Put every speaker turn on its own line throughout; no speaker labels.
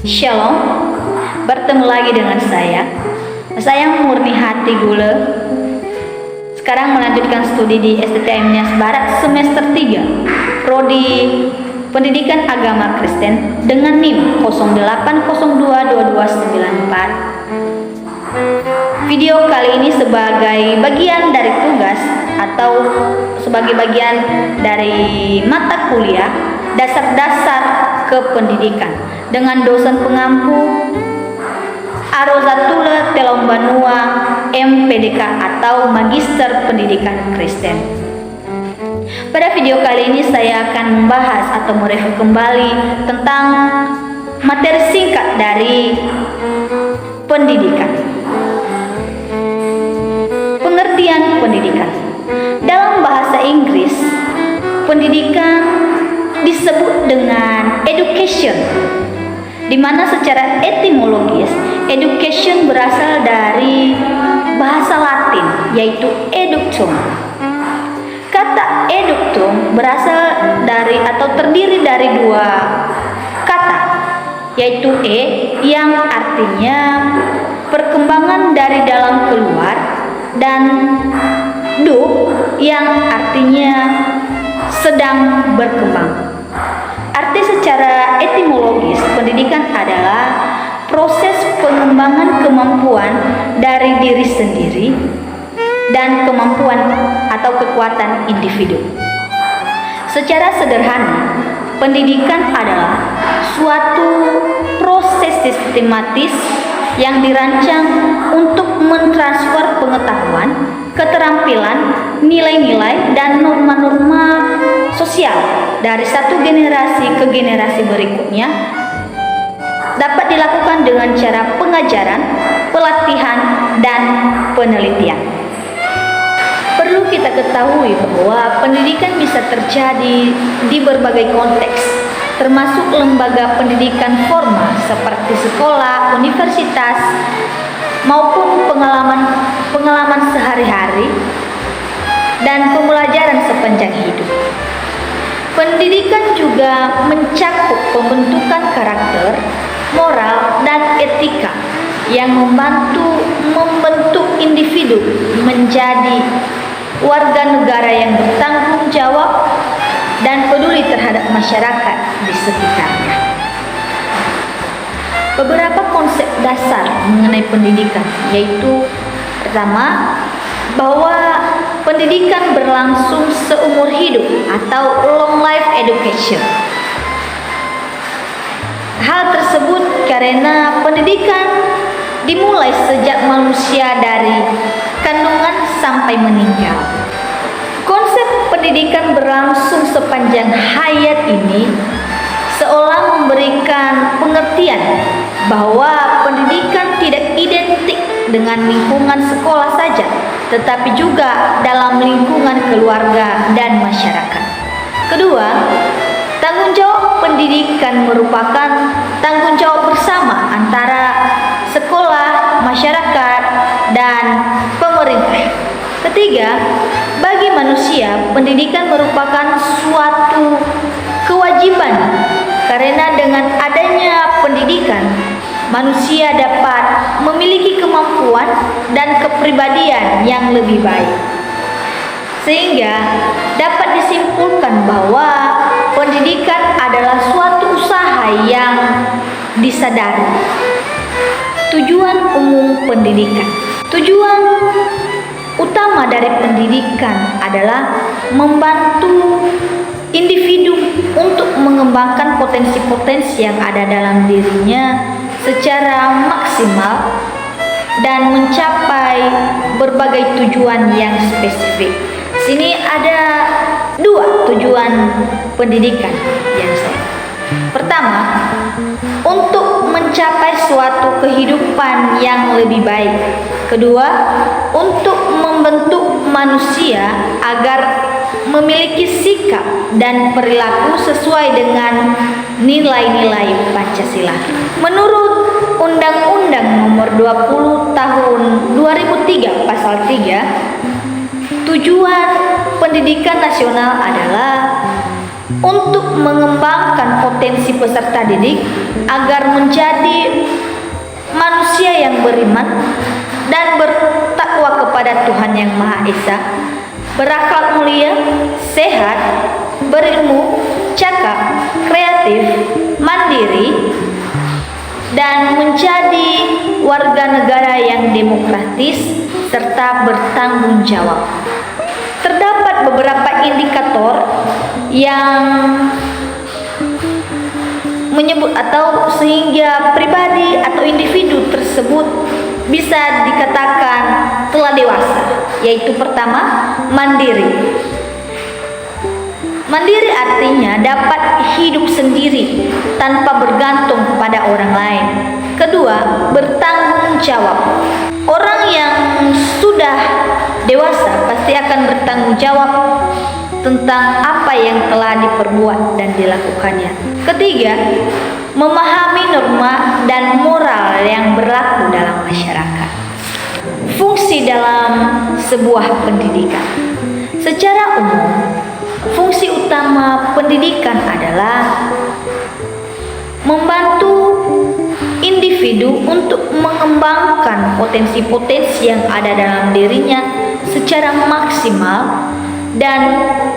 Shalom, bertemu lagi dengan saya Murni Hati Gule. Sekarang melanjutkan studi di STTM Nias Barat semester 3 Prodi Pendidikan Agama Kristen dengan NIM 08022294. Video kali ini sebagai bagian dari tugas atau sebagai bagian dari mata kuliah dasar-dasar kependidikan dengan dosen pengampu Arozatula Telombanua MPDK atau Magister Pendidikan Kristen. Pada video kali ini saya akan membahas atau mereview kembali tentang materi singkat dari pendidikan. Pengertian pendidikan. Dalam bahasa Inggris, pendidikan disebut dengan education, di mana secara etimologis education berasal dari bahasa Latin yaitu eductum. Kata eductum berasal dari atau terdiri dari dua kata, yaitu yang artinya perkembangan dari dalam keluar dan yang artinya sedang berkembang. Arti secara etimologis pendidikan adalah proses pengembangan kemampuan dari diri sendiri dan kemampuan atau kekuatan individu. Secara sederhana, pendidikan adalah suatu proses sistematis yang dirancang untuk mentransfer pengetahuan, keterampilan, nilai-nilai, dan norma-norma sosial dari satu generasi ke generasi berikutnya. Dapat dilakukan dengan cara pengajaran, pelatihan, dan penelitian. Perlu kita ketahui bahwa pendidikan bisa terjadi di berbagai konteks, termasuk lembaga pendidikan formal seperti sekolah, universitas, maupun pengalaman sehari-hari dan pembelajaran sepanjang hidup. Pendidikan juga mencakup pembentukan karakter, moral, dan etika yang membentuk individu menjadi warga negara yang bertanggung jawab dan peduli terhadap masyarakat di sekitarnya. Beberapa konsep dasar mengenai pendidikan yaitu pertama, bahwa pendidikan berlangsung seumur hidup atau long life education. Hal tersebut karena pendidikan dimulai sejak manusia dari kandungan sampai meninggal. Konsep pendidikan berlangsung sepanjang hayat ini seolah memberikan pengertian bahwa pendidikan tidak identik dengan lingkungan sekolah saja, tetapi juga dalam lingkungan keluarga dan masyarakat. Kedua, tanggung jawab pendidikan merupakan tanggung jawab bersama antara sekolah, masyarakat, dan pemerintah. Ketiga, bagi manusia, pendidikan merupakan suatu kewajiban karena dengan adanya pendidikan, manusia dapat memiliki kemampuan dan kepribadian yang lebih baik. Sehingga dapat disimpulkan bahwa pendidikan adalah suatu usaha yang disadari. Tujuan umum pendidikan. Tujuan utama dari pendidikan adalah membantu individu untuk mengembangkan potensi-potensi yang ada dalam dirinya secara maksimal dan mencapai berbagai tujuan yang spesifik. Sini ada dua tujuan pendidikan yang saya. Pertama, untuk mencapai suatu kehidupan yang lebih baik. Kedua, untuk membentuk manusia agar memiliki sikap dan perilaku sesuai dengan nilai-nilai Pancasila. Menurut Undang-Undang Nomor 20 Tahun 2003 Pasal 3, tujuan pendidikan nasional adalah untuk mengembangkan potensi peserta didik agar menjadi manusia yang beriman dan bertakwa kepada Tuhan Yang Maha Esa, berakhlak mulia, sehat, berilmu, cakap, kreatif, mandiri, dan menjadi warga negara yang demokratis serta bertanggung jawab. Terdapat beberapa indikator yang menyebut atau sehingga pribadi atau individu tersebut bisa dikatakan telah dewasa, yaitu pertama, mandiri. Mandiri artinya dapat hidup sendiri tanpa bergantung kepada orang lain. Kedua, bertanggung jawab. Orang yang sudah dewasa pasti akan bertanggung jawab tentang apa yang telah diperbuat dan dilakukannya. Ketiga, memahami norma dan moral yang berlaku dalam masyarakat. Fungsi dalam sebuah pendidikan. Secara umum, fungsi utama pendidikan adalah membantu individu untuk mengembangkan potensi-potensi yang ada dalam dirinya secara maksimal dan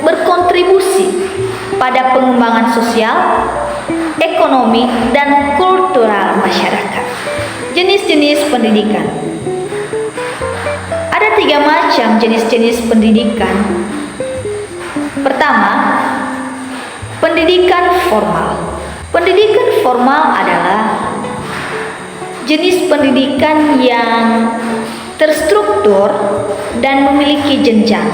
berkontribusi pada pengembangan sosial, ekonomi, dan kultural masyarakat. Jenis-jenis pendidikan. Ada 3 macam jenis-jenis pendidikan. Pertama, pendidikan formal. Pendidikan formal adalah jenis pendidikan yang terstruktur dan memiliki jenjang.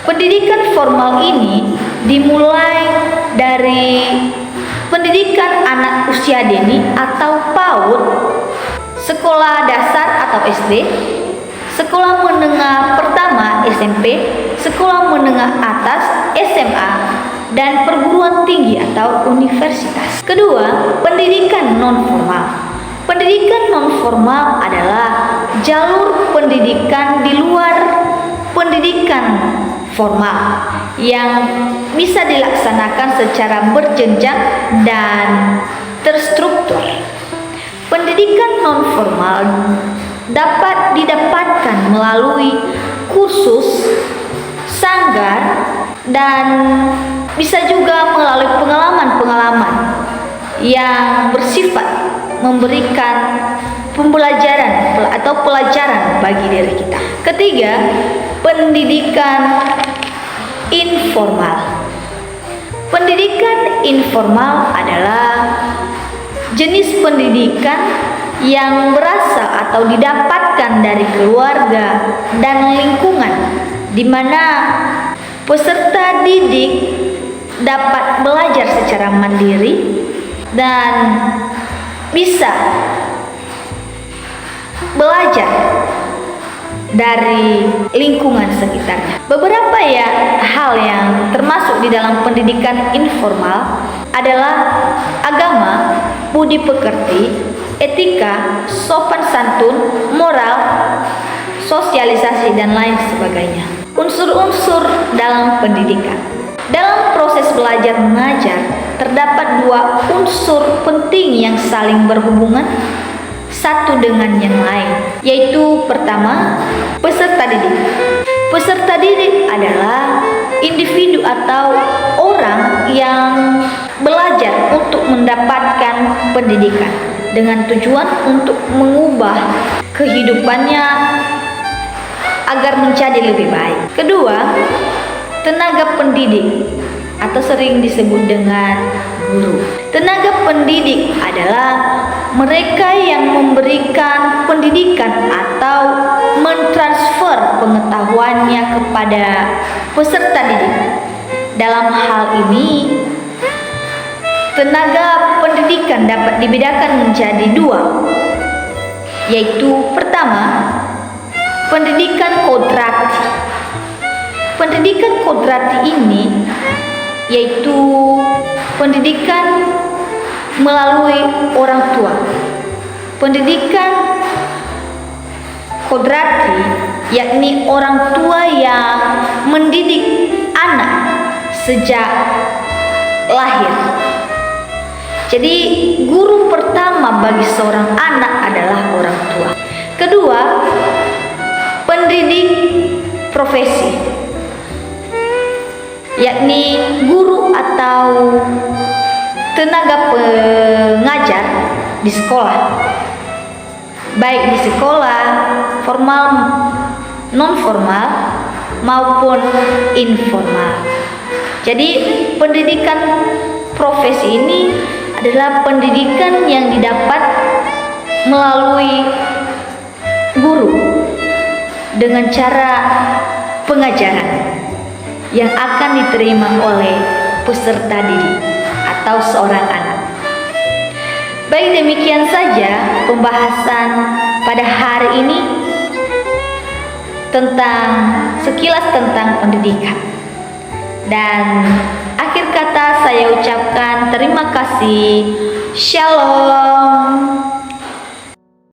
Pendidikan formal ini dimulai dari pendidikan anak usia dini atau PAUD, sekolah dasar atau SD, sekolah menengah pertama SMP, sekolah menengah atas SMA, dan perguruan tinggi atau universitas. Kedua, pendidikan non-formal. Pendidikan non-formal adalah jalur pendidikan di luar pendidikan formal yang bisa dilaksanakan secara berjenjang dan terstruktur. Pendidikan non-formal dapat didapatkan melalui kursus, sanggar, dan bisa juga melalui pengalaman-pengalaman yang bersifat memberikan pembelajaran atau pelajaran bagi diri kita. Ketiga, pendidikan informal. Pendidikan informal adalah jenis pendidikan yang berasal atau didapatkan dari keluarga dan lingkungan di mana peserta didik dapat belajar secara mandiri dan bisa belajar dari lingkungan sekitarnya. Beberapa hal yang termasuk di dalam pendidikan informal adalah agama, budi pekerti, etika, sopan santun, moral, sosialisasi, dan lain sebagainya. Unsur-unsur dalam pendidikan. Dalam proses belajar mengajar, terdapat 2 unsur penting yang saling berhubungan satu dengan yang lain, yaitu pertama, peserta didik. Peserta didik adalah individu atau orang yang belajar untuk mendapatkan pendidikan dengan tujuan untuk mengubah kehidupannya agar menjadi lebih baik. Kedua, tenaga pendidik atau sering disebut dengan guru. Tenaga pendidik adalah mereka yang memberikan pendidikan atau mentransfer pengetahuannya kepada peserta didik. Dalam hal ini, tenaga pendidikan dapat dibedakan menjadi 2, yaitu pertama, pendidikan kodrati. Pendidikan kodrati ini yaitu pendidikan melalui orang tua. Pendidikan kodrati yakni orang tua yang mendidik anak sejak lahir. Jadi guru pertama bagi seorang anak adalah orang tua. Kedua, pendidik profesi, yakni guru atau tenaga pengajar di sekolah, baik di sekolah formal, non formal maupun informal. Jadi pendidikan profesi ini adalah pendidikan yang didapat melalui guru dengan cara pengajaran yang akan diterima oleh peserta didik atau seorang anak. Baik, demikian saja pembahasan pada hari ini tentang sekilas tentang pendidikan. Dan akhir kata saya ucapkan terima kasih. Shalom.